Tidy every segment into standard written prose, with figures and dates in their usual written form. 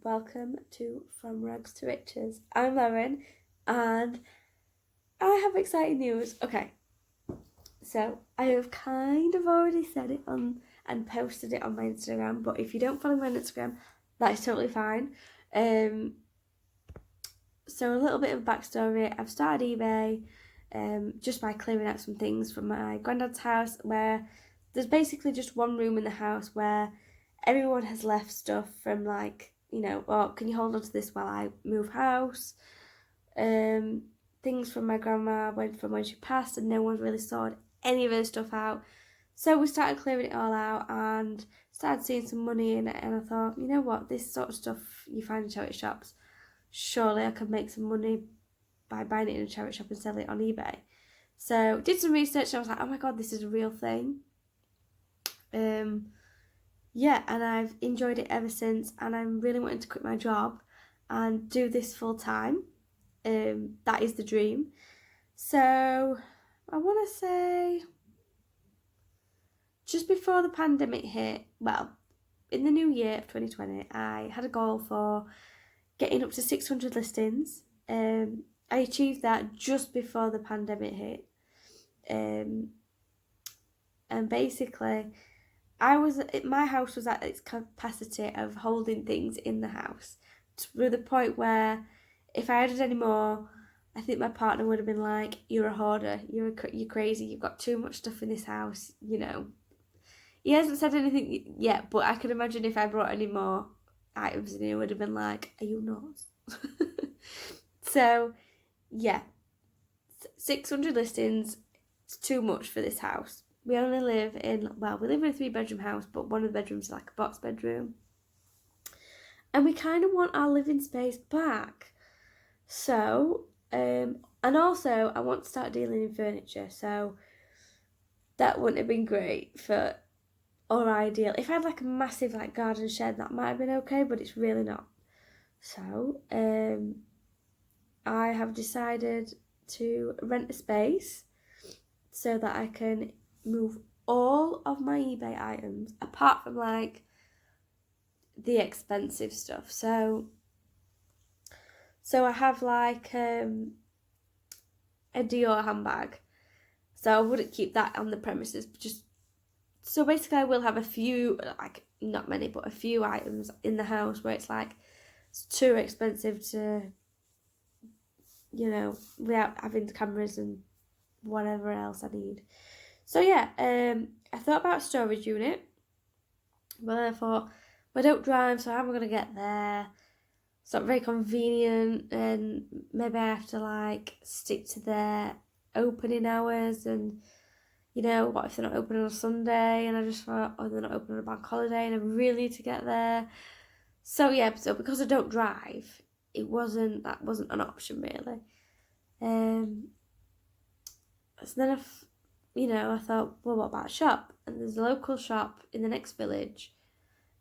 welcome to From Rags to Riches. I'm Lauren and I have exciting news. Okay, so I have kind of already said it on and posted it on my Instagram, but if you don't follow me on Instagram, that is totally fine. So a little bit of backstory. I've started eBay just by clearing out some things from my granddad's house, where there's basically just one room in the house where everyone has left stuff from, like, oh, can you hold on to this while I move house? Things from my grandma from when she passed, and no one's really sorted any of her stuff out. So we started clearing it all out and started seeing some money in it, and I thought, you know what, this sort of stuff you find in charity shops, surely I could make some money by buying it in a charity shop and selling it on eBay. So did some research and I was like, oh my god, this is a real thing. Yeah, and I've enjoyed it ever since, and I'm really wanting to quit my job and do this full time. That is the dream. So I want to say just before the pandemic hit, well, in the new year of 2020, I had a goal for getting up to 600 listings. I achieved that just before the pandemic hit. And basically, my house was at its capacity of holding things in the house, to the point where if I added any more, I think my partner would have been like, "You're a hoarder. You're crazy. You've got too much stuff in this house." He hasn't said anything yet, but I can imagine if I brought any more items in, he would have been like, "Are you nuts?" So, yeah, 600 listings. It's too much for this house. We only live in, we live in a 3-bedroom house, but one of the bedrooms is like a box bedroom. And we kind of want our living space back. So, and also I want to start dealing in furniture. So that wouldn't have been great or ideal. If I had like a massive like garden shed, that might have been okay, but it's really not. So, I have decided to rent a space so that I can move all of my eBay items, apart from like the expensive stuff. So I have like a Dior handbag, so I wouldn't keep that on the premises. So basically I will have a few, like not many, but a few items in the house where it's like it's too expensive to, without having cameras and whatever else I need. So yeah, I thought about a storage unit, but then I thought, I don't drive, so how am I going to get there? It's not very convenient, and maybe I have to like stick to their opening hours, and what if they're not open on a Sunday? And I just thought, oh, they're not open on a bank holiday, and I really need to get there. So yeah, because I don't drive, that wasn't an option really. So then I thought, well, what about a shop? And there's a local shop in the next village,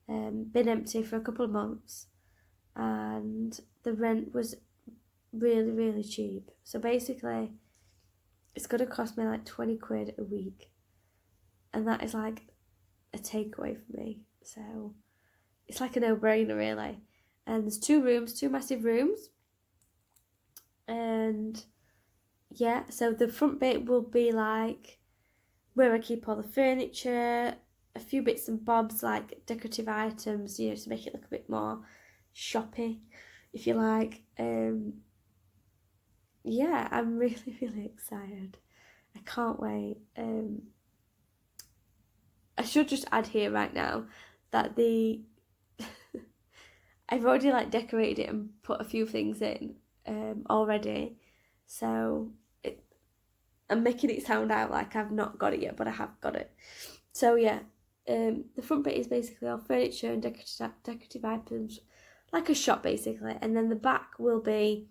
been empty for a couple of months, and the rent was really, really cheap. So basically, it's going to cost me like 20 quid a week, and that is like a takeaway for me. So it's like a no-brainer really. And there's 2 rooms, 2 massive rooms, and yeah, so the front bit will be like where I keep all the furniture, a few bits and bobs like decorative items, to make it look a bit more shoppy, if you like. Yeah, I'm really, really excited. I can't wait. I should just add here right now that I've already like decorated it and put a few things in already, so I'm making it sound out like I've not got it yet, but I have got it. So yeah, the front bit is basically all furniture and decorative items, like a shop basically, and then the back will be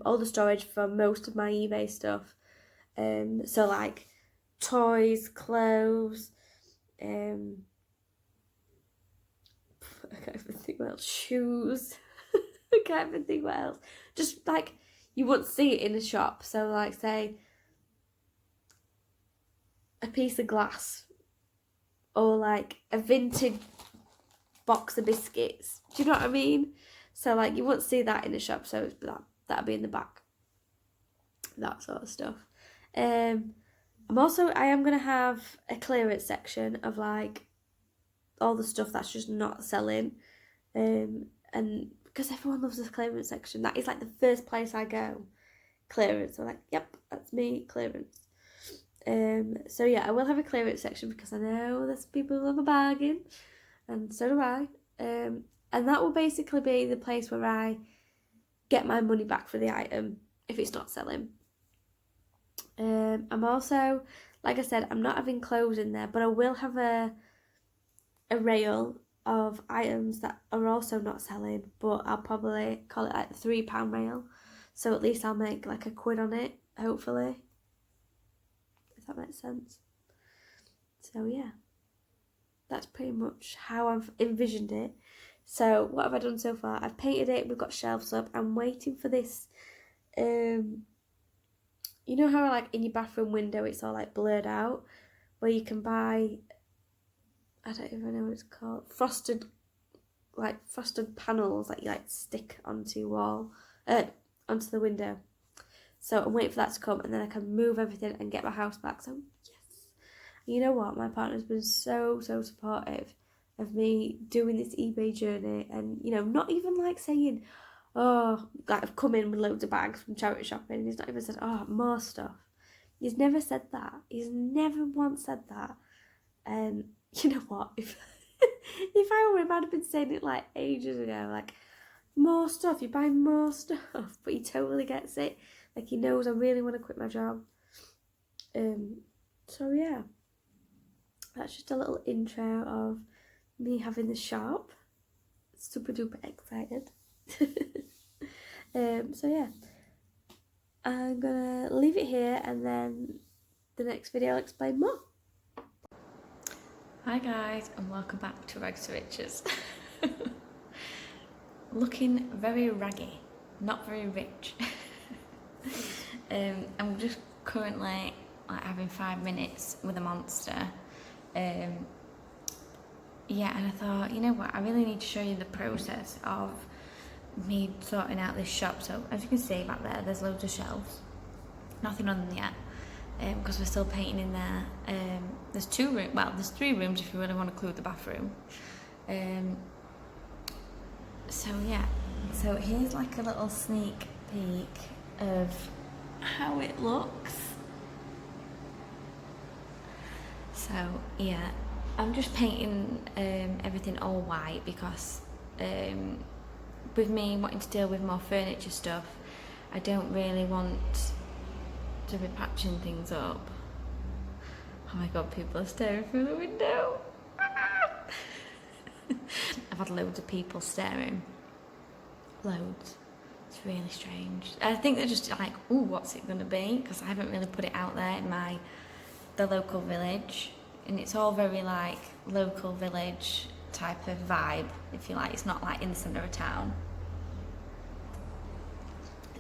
all the storage for most of my eBay stuff. So like toys, clothes, I can't even think what else, shoes. I can't even think what else. Just like you wouldn't see it in a shop. So like say a piece of glass, or like a vintage box of biscuits. Do you know what I mean? So like you won't see that in the shop, so that'll be in the back. That sort of stuff. I am gonna have a clearance section of like all the stuff that's just not selling. And because everyone loves the clearance section, that is like the first place I go. Clearance. So like, yep, that's me, clearance. So yeah, I will have a clearance section because I know there's people who love a bargain, and so do I. And that will basically be the place where I get my money back for the item if it's not selling. I'm also, like I said, I'm not having clothes in there, but I will have a rail of items that are also not selling, but I'll probably call it like the £3 rail. So at least I'll make like £1 on it, hopefully. If that makes sense. So yeah, that's pretty much how I've envisioned it. So what have I done so far? I've painted it, we've got shelves up. I'm waiting for this, you know how like in your bathroom window it's all like blurred out, where you can buy, I don't even know what it's called, frosted panels that you like stick onto your wall, onto the window. So I'm waiting for that to come, and then I can move everything and get my house back. So yes, you know what, my partner's been so supportive of me doing this eBay journey, and you know, not even like saying, oh, like I've come in with loads of bags from charity shopping. He's not even said, oh, more stuff. He's never said that. He's never once said that. And you know what, if I were him, I'd have been saying it like ages ago, like, more stuff, you buy more stuff. But he totally gets it. Like, he knows I really want to quit my job. So yeah, that's just a little intro of me having the shop. Super duper excited. So yeah, I'm gonna leave it here, and then the next video I'll explain more. Hi guys, and welcome back to Rags to Riches. Looking very raggy, not very rich. I'm just currently like having 5 minutes with a monster. Yeah, and I thought, you know what, I really need to show you the process of me sorting out this shop. So as you can see back there, there's loads of shelves, nothing on them yet, because we're still painting in there. There's 3 rooms if you really want to include the bathroom. So yeah, so here's like a little sneak peek of how it looks. So yeah, I'm just painting everything all white because with me wanting to deal with more furniture stuff, I don't really want to be patching things up. Oh my god, people are staring through the window. I've had loads of people staring. Loads. It's really strange. I think they're just like, ooh, what's it going to be? Because I haven't really put it out there in the local village. And it's all very like local village type of vibe, if you like. It's not like in the centre of town.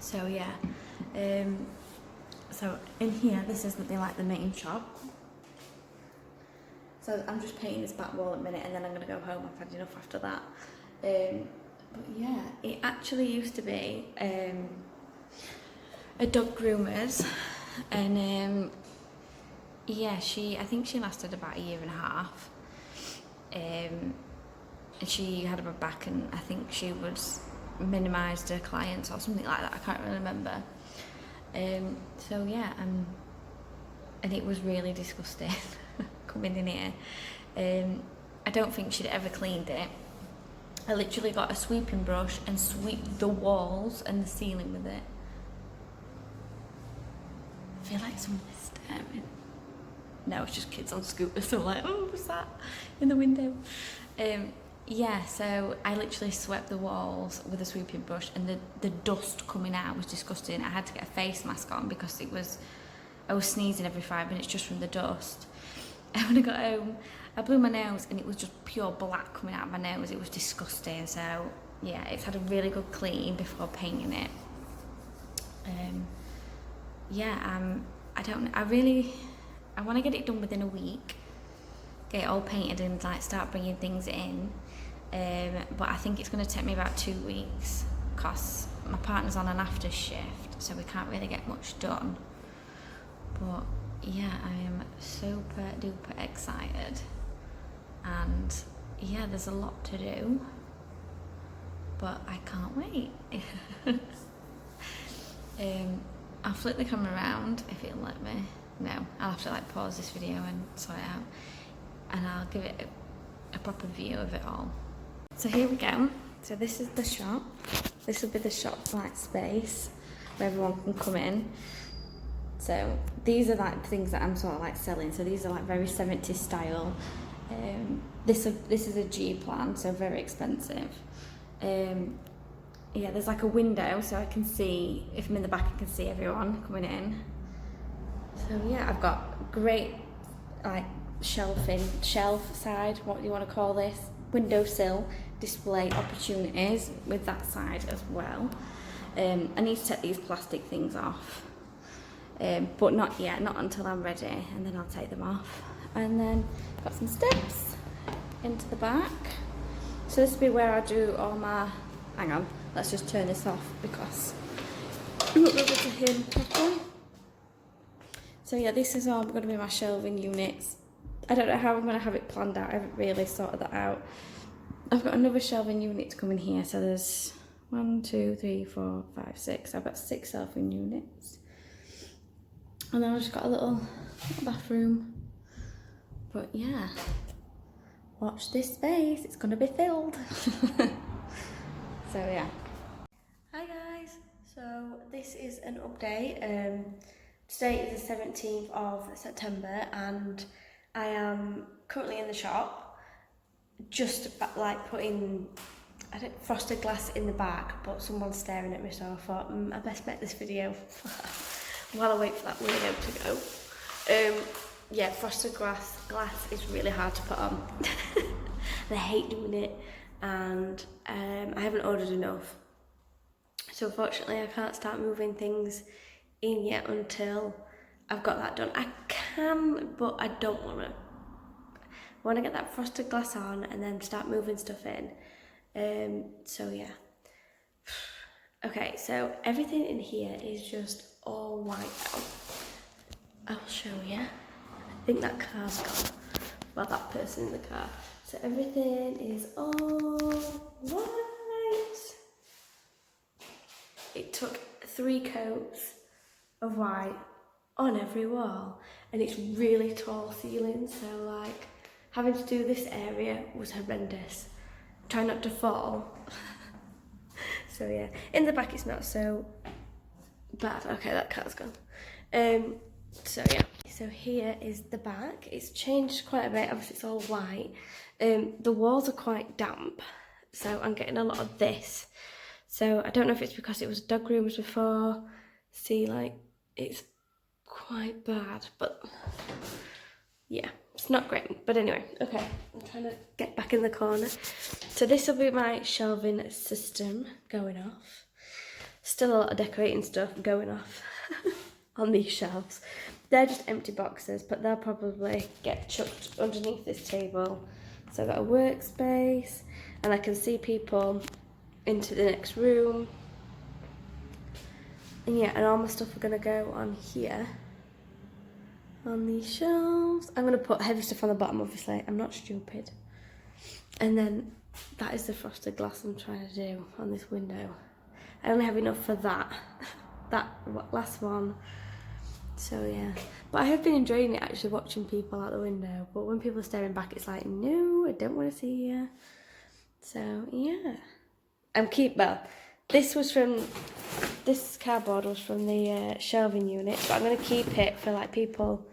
So yeah. So in here, this is the main shop. So I'm just painting this back wall at the minute, and then I'm going to go home. I've had enough after that. But yeah, it actually used to be a dog groomer's, and yeah, I think she lasted about 1.5 years. And she had a back, and I think she was minimised her clients or something like that. I can't really remember. So yeah, and it was really disgusting coming in here. I don't think she'd ever cleaned it. I literally got a sweeping brush and sweep the walls and the ceiling with it. I feel like someone's staring. No, it's just kids on scooters, so I'm like, oh, what's that in the window? Yeah, so I literally swept the walls with a sweeping brush, and the dust coming out was disgusting. I had to get a face mask on because I was sneezing every 5 minutes just from the dust. And when I got home, I blew my nose, and it was just pure black coming out of my nose. It was disgusting. So yeah, it's had a really good clean before painting it. Yeah, I want to get it done within a week, get it all painted and like start bringing things in. but I think it's going to take me about 2 weeks because my partner's on an after shift, so we can't really get much done. But yeah, I am super duper excited, and yeah, there's a lot to do, but I can't wait. I'll flip the camera around if it'll let me. No, I'll have to like pause this video and sort it out, and I'll give it a proper view of it all. So here we go. So this is the shop. This will be the shop like space where everyone can come in. So these are like things that I'm sort of like selling. So these are like very 70s style. This is a G plan, so very expensive. Yeah, there's like a window so I can see, if I'm in the back I can see everyone coming in. So yeah, I've got great like shelf side, what do you want to call this? Windowsill display opportunities with that side as well. I need to take these plastic things off. But not yet, not until I'm ready, and then I'll take them off. And then got some steps into the back. So this will be where I do all my, hang on, let's just turn this off because I'm not able to hear properly. So yeah, this is all going to be my shelving units. I don't know how I'm going to have it planned out, I haven't really sorted that out. I've got another shelving unit to come in here, so there's 1, 2, 3, 4, 5, 6. I've got 6 shelving units. And then I've just got a little bathroom. But yeah, watch this space, it's gonna be filled. So yeah. Hi guys, so this is an update. Today is the 17th of September and I am currently in the shop, just like putting frosted glass in the back, but someone's staring at me, so I thought I best make this video while I wait for that window to go. Yeah, frosted glass is really hard to put on. I hate doing it, and I haven't ordered enough. So unfortunately I can't start moving things in yet until I've got that done. I can, but I don't want to. I want to get that frosted glass on and then start moving stuff in. So yeah. Okay, so everything in here is just all white now. I'll show you. I think that car's gone. Well, that person in the car. So everything is all white. It took 3 coats of white on every wall, and it's really tall ceilings, so like having to do this area was horrendous. Try not to fall. So yeah, in the back it's not so bad. Okay, that car's gone. So yeah, so here is the back. It's changed quite a bit, obviously it's all white. The walls are quite damp, so I'm getting a lot of this. So I don't know if it's because it was dog rooms before. See, like, it's quite bad, but yeah, it's not great. But anyway, okay, I'm trying to get back in the corner. So this will be my shelving system going off. Still a lot of decorating stuff going off on these shelves. They're just empty boxes, but they'll probably get chucked underneath this table. So I've got a workspace, and I can see people into the next room. And yeah, and all my stuff are gonna go on here, on these shelves. I'm gonna put heavy stuff on the bottom, obviously, I'm not stupid. And then that is the frosted glass I'm trying to do on this window. I only have enough for that last one. So yeah, but I have been enjoying it actually, watching people out the window, but when people are staring back it's like, no, I don't want to see you. So yeah, this cardboard was from the shelving unit, but I'm going to keep it for like people,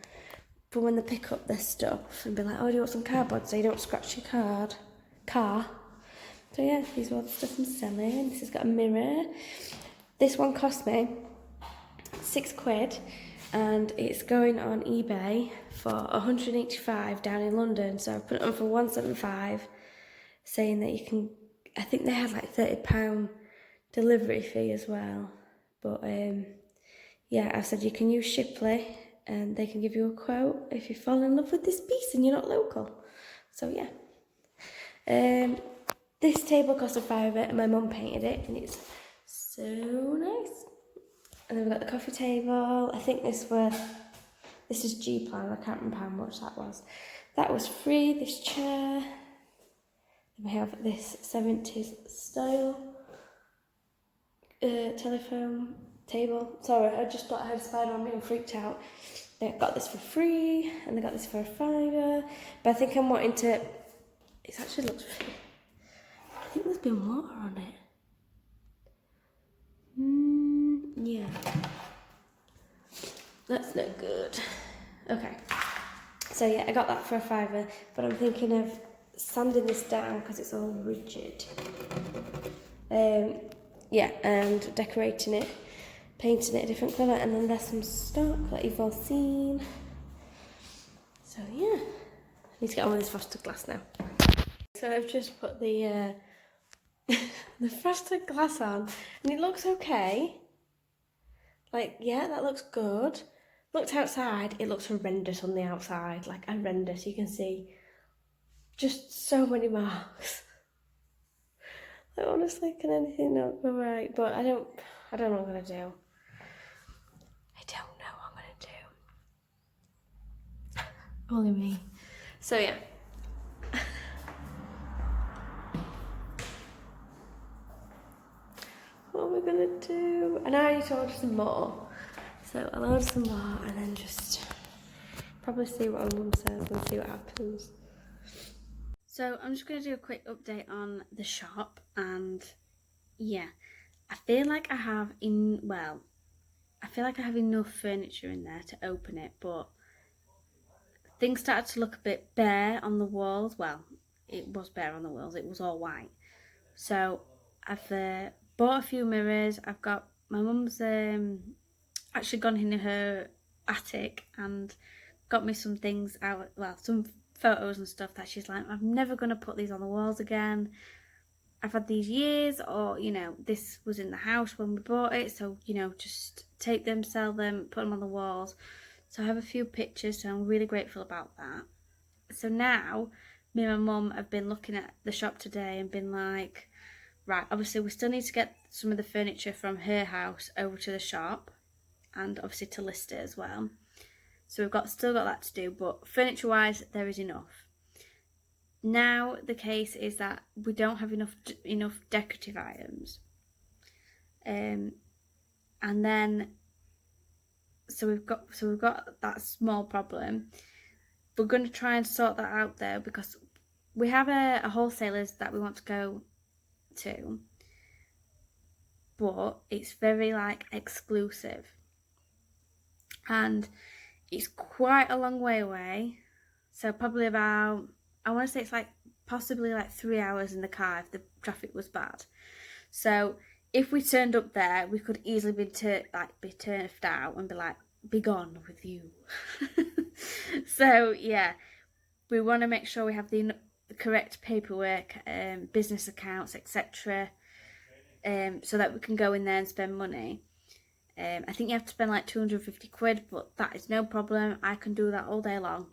for when they pick up their stuff and be like, oh, do you want some cardboard so you don't scratch your car. So yeah, these are all the stuff I'm selling. This has got a mirror. This one cost me £6, and it's going on eBay for 185 down in London. So I put it on for 175, saying that you can, I think they had like £30 delivery fee as well. But yeah, I said you can use Shipley and they can give you a quote if you fall in love with this piece and you're not local. So yeah. This table cost a fiver and my mum painted it and it's so nice. And then we've got the coffee table. I think this is G-Plan, I can't remember how much that was. That was free, this chair. Then we have this 70s style telephone table. Sorry, I just thought I had a spider on me and freaked out. They got this for free and they got this for a fiver. But I think I'm wanting to, it actually looks free. I think there's been water on it. Yeah. That's not good. Okay. So yeah, I got that for a fiver, but I'm thinking of sanding this down because it's all rigid. Yeah, and decorating it, painting it a different colour, and then there's some stock that you've all seen. So yeah, I need to get on with this frosted glass now. So I've just put the the frosted glass on, and it looks okay. Like, yeah, that looks good. Looked outside, it looks horrendous on the outside, like horrendous. You can see just so many marks. Like, honestly, can anything not go right? But I don't know what I'm gonna do. I don't know what I'm gonna do. Only me. So yeah. What am I gonna do? And I need to order some more. So I'll order some more and then just probably see what my mum says and see what happens. So I'm just going to do a quick update on the shop, and yeah, I feel like I have enough furniture in there to open it, but things started to look a bit bare on the walls. Well, it was bare on the walls, it was all white. So I've bought a few mirrors. I've got my mum's actually gone in her attic and got me some things out, well, some photos and stuff that she's like, I'm never going to put these on the walls again. I've had these years, or, you know, this was in the house when we bought it, so, you know, just take them, sell them, put them on the walls. So I have a few pictures, so I'm really grateful about that. So now, me and my mum have been looking at the shop today and been like, right, obviously we still need to get some of the furniture from her house over to the shop, and obviously to list it as well. So we've still got that to do, but furniture wise there is enough. Now the case is that we don't have enough decorative items. And then so we've got that small problem. We're going to try and sort that out there because we have a wholesalers that we want to go to, but it's very like exclusive. And it's quite a long way away, so probably about, I want to say it's like possibly like 3 hours in the car if the traffic was bad. So if we turned up there, we could easily be turned out and be like, be gone with you. So yeah, we want to make sure we have the correct paperwork, business accounts, etc., so that we can go in there and spend money. I think you have to spend like 250 quid, but that is no problem. I can do that all day long.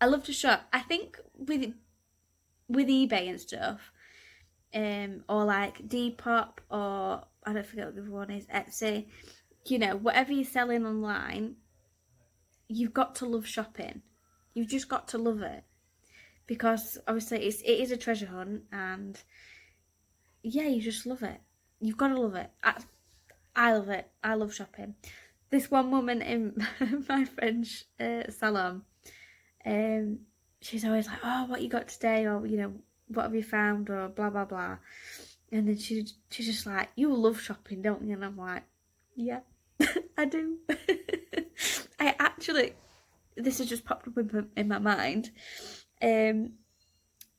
I love to shop. I think with eBay and stuff, or like Depop, or I don't forget what the other one is, Etsy, you know, whatever you're selling online, you've got to love shopping. You've just got to love it, because obviously it is a treasure hunt, and yeah, you just love it. You've got to love it. I love it. I love shopping. This one woman in my French salon, she's always like, oh, what you got today, or, you know, what have you found, or blah blah blah. And then she's just like, you love shopping, don't you? And I'm like, yeah, I do. I actually, this has just popped up in my mind. I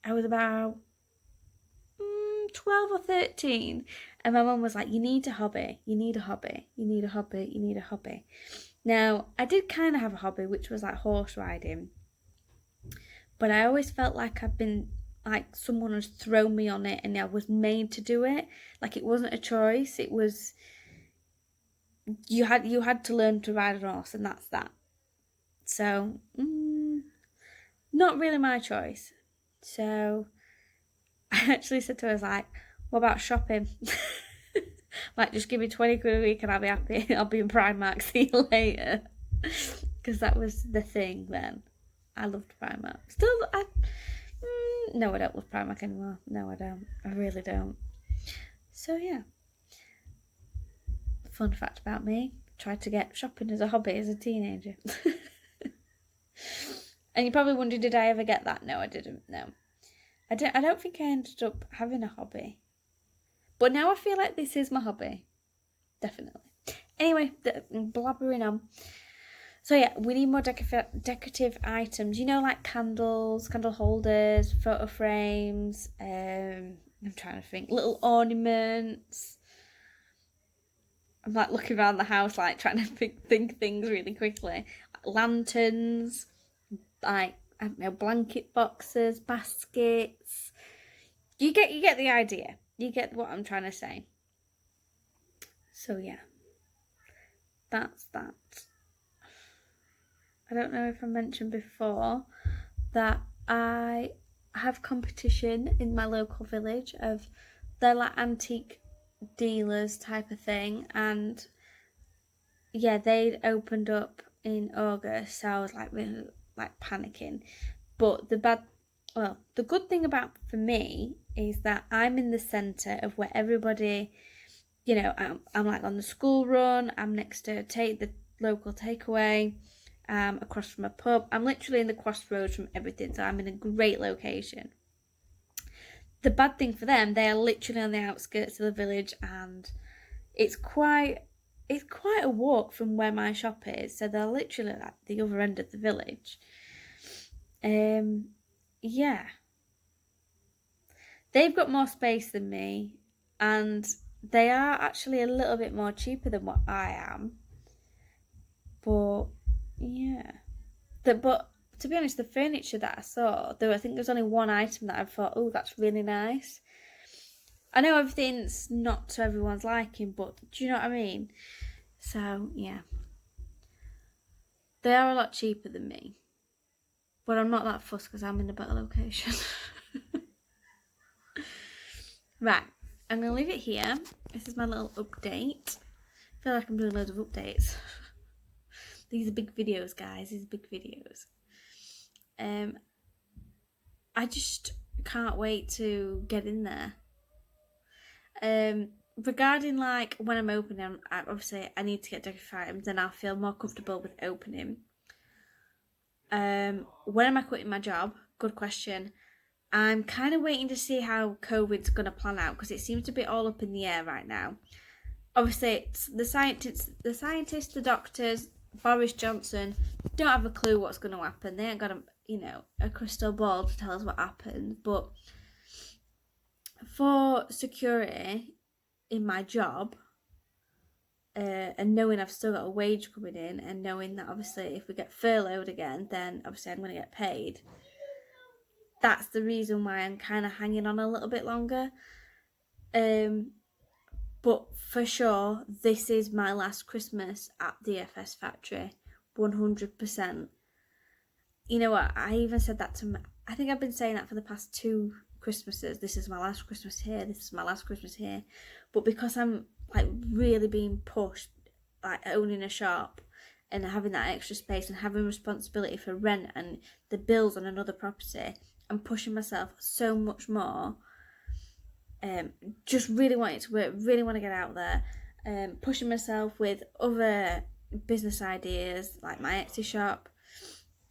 was about 12 or 13, and my mum was like, you need a hobby, you need a hobby, you need a hobby, you need a hobby. Now, I did kind of have a hobby, which was like horse riding, but I always felt like I've been, like someone has thrown me on it and I was made to do it. Like, it wasn't a choice, it was, you had to learn to ride a horse, and that's that. So, not really my choice. So I actually said to her, I was like, what about shopping? Like, just give me 20 quid a week and I'll be happy. I'll be in Primark, see you later. Because that was the thing then. I loved Primark. Still, no, I don't love Primark anymore. No, I don't. I really don't. So, yeah. Fun fact about me. Tried to get shopping as a hobby as a teenager. And you probably wonder, did I ever get that? No, I didn't. No. I don't think I ended up having a hobby. But now I feel like this is my hobby. Definitely. Anyway, blabbering on. So yeah, we need more decorative items. You know, like candles, candle holders, photo frames. I'm trying to think. Little ornaments. I'm like looking around the house, like trying to think things really quickly. Lanterns, like, I don't know, blanket boxes, baskets. You get the idea. You get what I'm trying to say. So yeah, that's that. I don't know if I mentioned before that I have competition in my local village of, they're like antique dealers type of thing, and yeah, they'd opened up in August, so I was like really like panicking. But the good thing about for me is that I'm in the centre of where everybody, you know, I'm like on the school run, I'm next to the local takeaway, across from a pub. I'm literally in the crossroads from everything, so I'm in a great location. The bad thing for them, they are literally on the outskirts of the village, and it's quite a walk from where my shop is, so they're literally at the other end of the village. Yeah. They've got more space than me, and they are actually a little bit more cheaper than what I am. But yeah. But to be honest, the furniture that I saw, I think there's only one item that I thought, oh, that's really nice. I know everything's not to everyone's liking, but do you know what I mean? So, yeah. They are a lot cheaper than me. But I'm not that fussed because I'm in a better location. Right, I'm going to leave it here. This is my little update. I feel like I'm doing loads of updates. These are big videos, guys. These are big videos. I just can't wait to get in there. Regarding like when I'm opening, obviously I need to get decorative items, and I'll feel more comfortable with opening. When am I quitting my job? Good question. I'm kind of waiting to see how COVID's going to plan out, because it seems to be all up in the air right now. Obviously, it's the scientists, the doctors, Boris Johnson don't have a clue what's going to happen. They ain't got a crystal ball to tell us what happens. But for security in my job, and knowing I've still got a wage coming in, and knowing that obviously if we get furloughed again, then obviously I'm going to get paid. That's the reason why I'm kind of hanging on a little bit longer. But for sure, this is my last Christmas at DFS Factory, 100%. You know what? I even said that to I think I've been saying that for the past 2 Christmases. This is my last Christmas here. This is my last Christmas here. But because I'm like really being pushed, like owning a shop and having that extra space and having responsibility for rent and the bills on another property, I'm pushing myself so much more. Just really want it to work, really want to get out there. Pushing myself with other business ideas like my Etsy shop.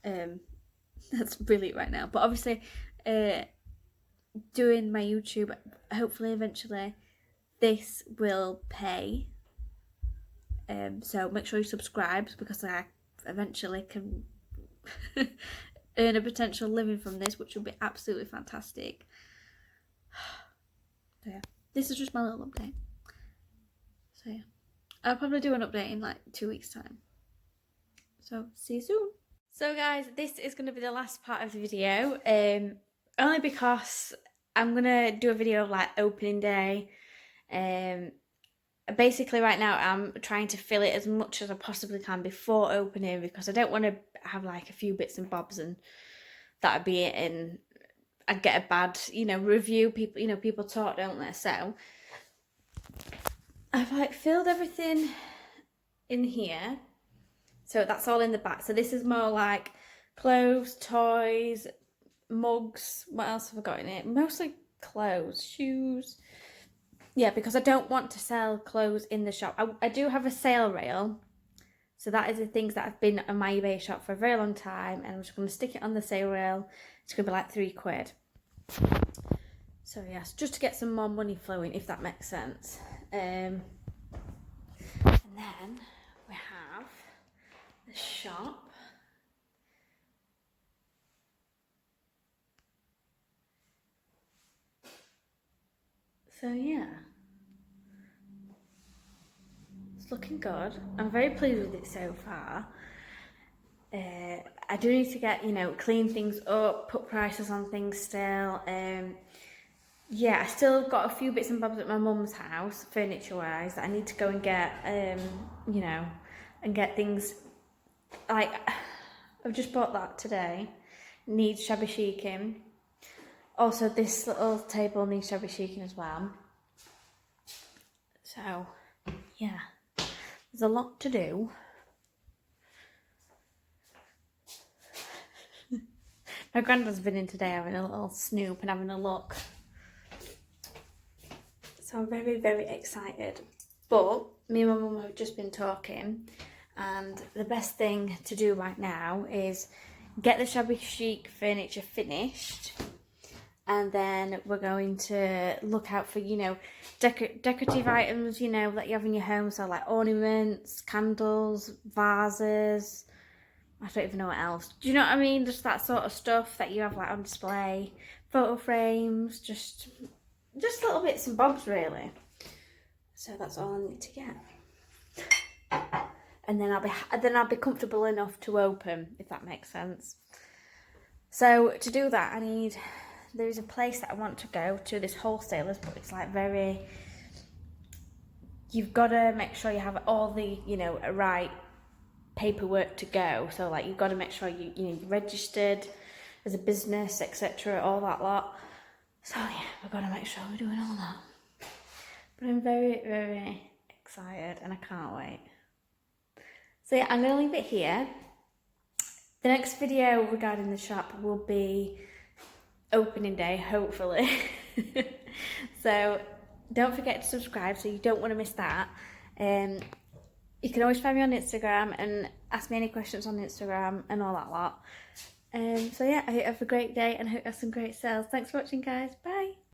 That's brilliant right now. But obviously, doing my YouTube, hopefully eventually this will pay. So make sure you subscribe, because I eventually can earn a potential living from this, which will be absolutely fantastic. So yeah, this is just my little update. So yeah, I'll probably do an update in like 2 weeks' time. So see you soon. So guys, this is going to be the last part of the video, only because I'm going to do a video of like opening day. Basically right now I'm trying to fill it as much as I possibly can before opening, because I don't want to have like a few bits and bobs and that'd be it, and I'd get a bad, you know, review. People, you know, people talk, don't they? So I've like filled everything in here. So that's all in the back. So this is more like clothes, toys, mugs. What else have I got in it? Mostly clothes, shoes. Yeah, because I don't want to sell clothes in the shop. I do have a sale rail. So that is the things that have been on my eBay shop for a very long time. And I'm just going to stick it on the sale rail. It's going to be like £3. So yes, just to get some more money flowing, if that makes sense. And then we have the shop. So yeah, it's looking good. I'm very pleased with it so far. I do need to get, you know, clean things up, put prices on things still. Yeah, I still got a few bits and bobs at my mum's house, furniture-wise, that I need to go and get, you know, and get things, like, I've just bought that today. Needs shabby chiking. Also, this little table needs shabby chiking as well. So, yeah, there's a lot to do. My granddad's been in today having a little snoop and having a look. So I'm very, very excited. But me and my mum have just been talking, and the best thing to do right now is get the shabby chic furniture finished, and then we're going to look out for, you know, decorative items, you know, that you have in your home. So like ornaments, candles, vases, I don't even know what else. Do you know what I mean? Just that sort of stuff that you have like on display, photo frames, just little bits and bobs really. So that's all I need to get. And then I'll be comfortable enough to open, if that makes sense. So to do that, there's a place that I want to go to, this wholesalers, but it's like you've got to make sure you have all the, you know, right paperwork to go. So like you've got to make sure you're registered as a business, etc., all that lot. So yeah, we've got to make sure we're doing all that. But I'm very, very excited and I can't wait. So yeah, I'm going to leave it here. The next video regarding the shop will be opening day, hopefully. So don't forget to subscribe so you don't want to miss that. You can always find me on Instagram and ask me any questions on Instagram and all that lot. So yeah, I hope you have a great day and I hope you have some great sales. Thanks for watching, guys. Bye.